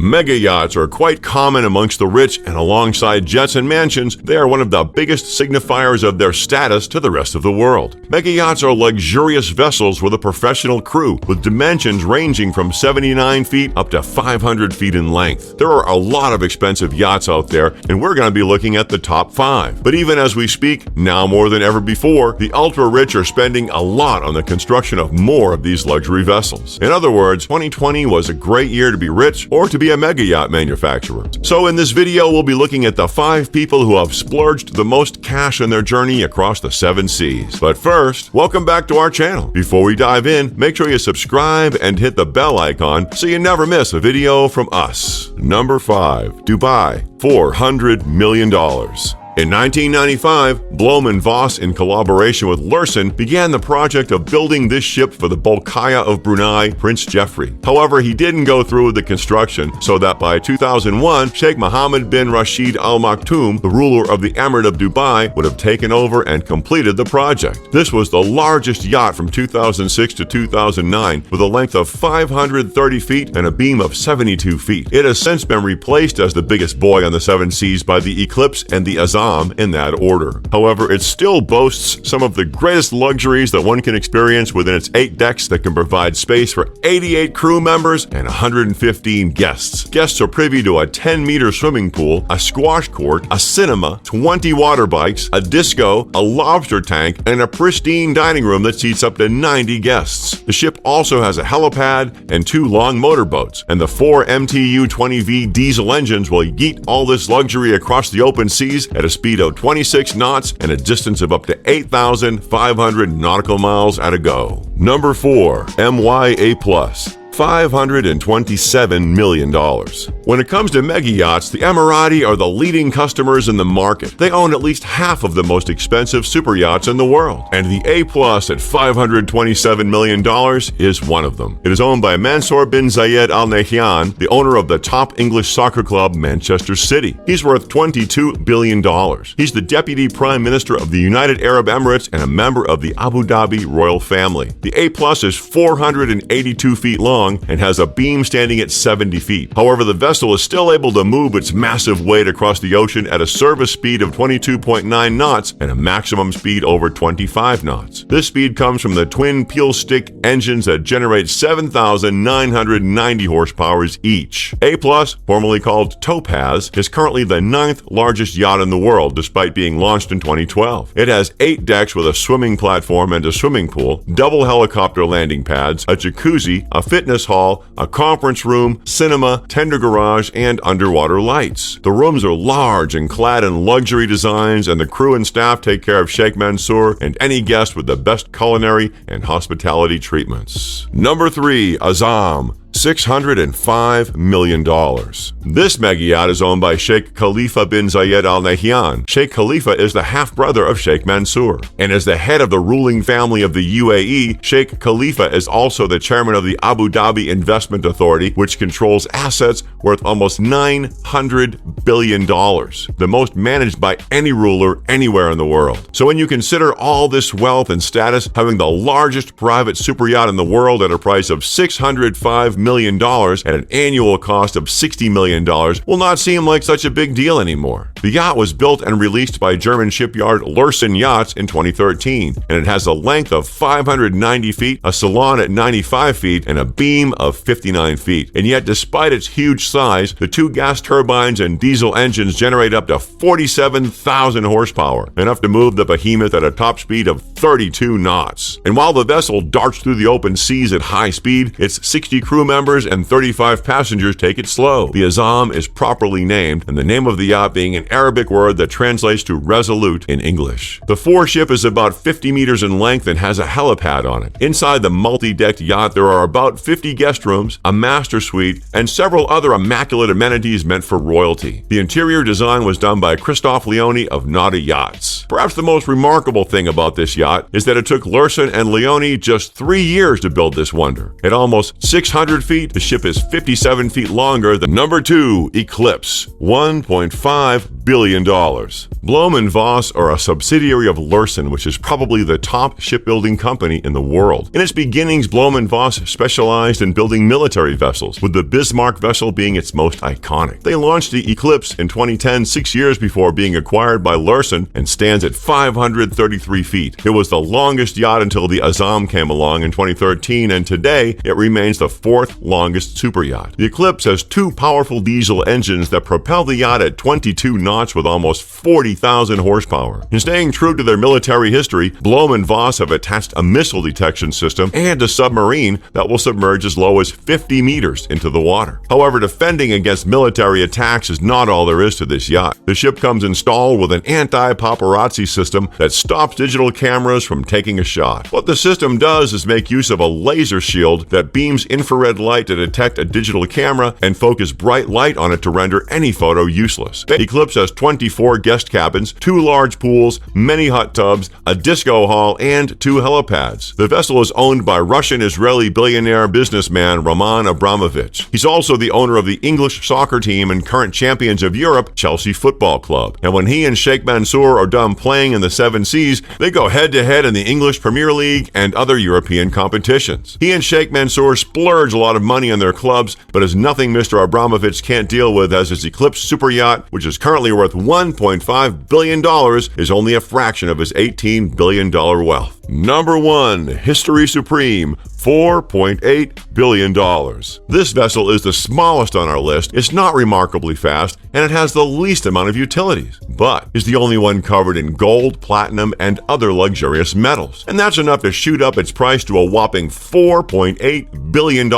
Mega yachts are quite common amongst the rich, and alongside jets and mansions, they are one of the biggest signifiers of their status to the rest of the world. Mega yachts are luxurious vessels with a professional crew, with dimensions ranging from 79 feet up to 500 feet in length. There are a lot of expensive yachts out there, and we're going to be looking at the top 5. But even as we speak, now more than ever before, the ultra-rich are spending a lot on the construction of more of these luxury vessels. In other words, 2020 was a great year to be rich or to be a mega yacht manufacturer. So in this video, we'll be looking at the 5 people who have splurged the most cash in their journey across the 7 seas. But first, welcome back to our channel. Before we dive in, make sure you subscribe and hit the bell icon so you never miss a video from us. Number 5. Dubai, $400 million. In 1995, Blohm & Voss, in collaboration with Lursen, began the project of building this ship for the Bolkiah of Brunei, Prince Jeffrey. However, he didn't go through with the construction, so that by 2001, Sheikh Mohammed bin Rashid Al Maktoum, the ruler of the Emirate of Dubai, would have taken over and completed the project. This was the largest yacht from 2006 to 2009, with a length of 530 feet and a beam of 72 feet. It has since been replaced as the biggest boy on the 7 seas by the Eclipse and the Azam in that order. However, it still boasts some of the greatest luxuries that one can experience within its 8 decks that can provide space for 88 crew members and 115 guests. Guests are privy to a 10-meter swimming pool, a squash court, a cinema, 20 water bikes, a disco, a lobster tank, and a pristine dining room that seats up to 90 guests. The ship also has a helipad and 2 long motorboats, and the 4 MTU 20V diesel engines will yeet all this luxury across the open seas at a speed of 26 knots and a distance of up to 8,500 nautical miles at a go. Number 4. MYA Plus, $527 million. When it comes to mega yachts, the Emirati are the leading customers in the market. They own at least half of the most expensive super yachts in the world, and the A+ at $527 million is one of them. It is owned by Mansour bin Zayed Al Nahyan, the owner of the top English soccer club Manchester City. He's worth $22 billion. He's the Deputy Prime Minister of the United Arab Emirates and a member of the Abu Dhabi royal family. The A+ is 482 feet long and has a beam standing at 70 feet. However, the vessel is still able to move its massive weight across the ocean at a service speed of 22.9 knots and a maximum speed over 25 knots. This speed comes from the twin peel stick engines that generate 7,990 horsepower each. A+, formerly called Topaz, is currently the 9th largest yacht in the world, despite being launched in 2012. It has 8 decks with a swimming platform and a swimming pool, double helicopter landing pads, a jacuzzi, a fitness hall, a conference room, cinema, tender garage, and underwater lights. The rooms are large and clad in luxury designs, and the crew and staff take care of Sheikh Mansour and any guest with the best culinary and hospitality treatments. Number 3. Azam, $605 million. This mega yacht is owned by Sheikh Khalifa bin Zayed Al Nahyan. Sheikh Khalifa is the half-brother of Sheikh Mansour, and as the head of the ruling family of the UAE, Sheikh Khalifa is also the chairman of the Abu Dhabi Investment Authority, which controls assets worth almost $900 billion, the most managed by any ruler anywhere in the world. So when you consider all this wealth and status, having the largest private super yacht in the world at a price of $605 million at an annual cost of $60 million will not seem like such a big deal anymore. The yacht was built and released by German shipyard Lursen Yachts in 2013, and it has a length of 590 feet, a salon at 95 feet, and a beam of 59 feet. And yet, despite its huge size, the 2 gas turbines and diesel engines generate up to 47,000 horsepower, enough to move the behemoth at a top speed of 32 knots. And while the vessel darts through the open seas at high speed, its 60 crew members and 35 passengers take it slow. The Azam is properly named, and the name of the yacht being an Arabic word that translates to resolute in English. The foreship is about 50 meters in length and has a helipad on it. Inside the multi-decked yacht, there are about 50 guest rooms, a master suite, and several other immaculate amenities meant for royalty. The interior design was done by Christophe Leone of Naughty Yachts. Perhaps the most remarkable thing about this yacht is that it took Lursen and Leone just 3 years to build this wonder. At almost 600 feet, the ship is 57 feet longer than number 2, Eclipse, $1.5 billion. Blohm & Voss are a subsidiary of Lürssen, which is probably the top shipbuilding company in the world. In its beginnings, Blohm & Voss specialized in building military vessels, with the Bismarck vessel being its most iconic. They launched the Eclipse in 2010, 6 years before being acquired by Lürssen, and stands at 533 feet. It was the longest yacht until the Azam came along in 2013, and today it remains the fourth longest superyacht. The Eclipse has two powerful diesel engines that propel the yacht at 22 knots with almost 40,000 horsepower. In staying true to their military history, Blohm & Voss have attached a missile detection system and a submarine that will submerge as low as 50 meters into the water. However, defending against military attacks is not all there is to this yacht. The ship comes installed with an anti-paparazzi system that stops digital cameras from taking a shot. What the system does is make use of a laser shield that beams infrared light to detect a digital camera and focus bright light on it to render any photo useless. The Eclipse has 24 guest cabins, 2 large pools, many hot tubs, a disco hall, and 2 helipads. The vessel is owned by Russian-Israeli billionaire businessman Roman Abramovich. He's also the owner of the English soccer team and current champions of Europe, Chelsea Football Club. And when he and Sheikh Mansour are done playing in the Seven Seas, they go head-to-head in the English Premier League and other European competitions. He and Sheikh Mansour splurge a lot of money on their clubs, but is nothing Mr. Abramovich can't deal with, as his Eclipse super yacht, which is currently worth $1.5 billion, is only a fraction of his $18 billion wealth. Number 1. History Supreme, $4.8 billion. This vessel is the smallest on our list, it's not remarkably fast, and it has the least amount of utilities, but is the only one covered in gold, platinum, and other luxurious metals. And that's enough to shoot up its price to a whopping $4.8 billion,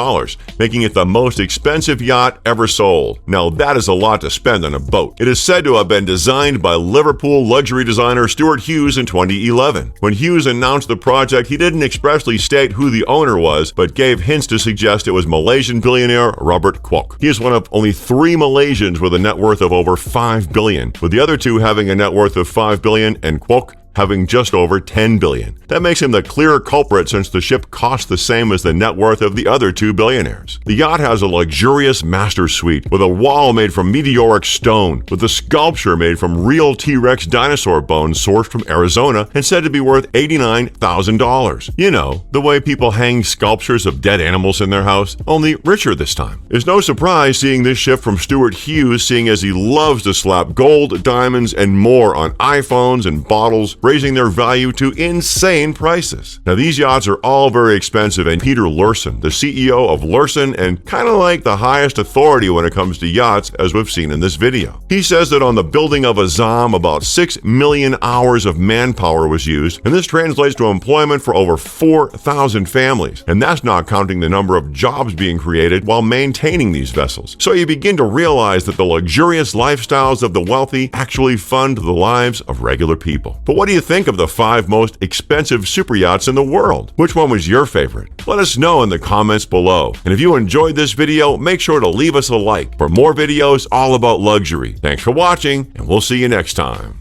making it the most expensive yacht ever sold. Now that is a lot to spend on a boat. It is said to have been designed by Liverpool luxury designer Stuart Hughes in 2011. When Hughes announced the project, he didn't expressly state who the owner was, but gave hints to suggest it was Malaysian billionaire Robert Kwok. He is one of only 3 Malaysians with a net worth of over $5 billion, with the other 2 having a net worth of $5 billion and Kwok having just over $10 billion. That makes him the clear culprit, since the ship costs the same as the net worth of the other 2 billionaires. The yacht has a luxurious master suite with a wall made from meteoric stone, with a sculpture made from real T-Rex dinosaur bones sourced from Arizona and said to be worth $89,000. You know, the way people hang sculptures of dead animals in their house, only richer this time. It's no surprise seeing this ship from Stuart Hughes, seeing as he loves to slap gold, diamonds, and more on iPhones and bottles, raising their value to insane prices. Now, these yachts are all very expensive, and Peter Lürssen, the CEO of Lürssen, and kind of like the highest authority when it comes to yachts, as we've seen in this video. He says that on the building of Azam, about 6 million hours of manpower was used, and this translates to employment for over 4,000 families, and that's not counting the number of jobs being created while maintaining these vessels. So you begin to realize that the luxurious lifestyles of the wealthy actually fund the lives of regular people. But what do you think of the 5 most expensive super yachts in the world? Which one was your favorite? Let us know in the comments below. And if you enjoyed this video, make sure to leave us a like for more videos all about luxury. Thanks for watching, and we'll see you next time.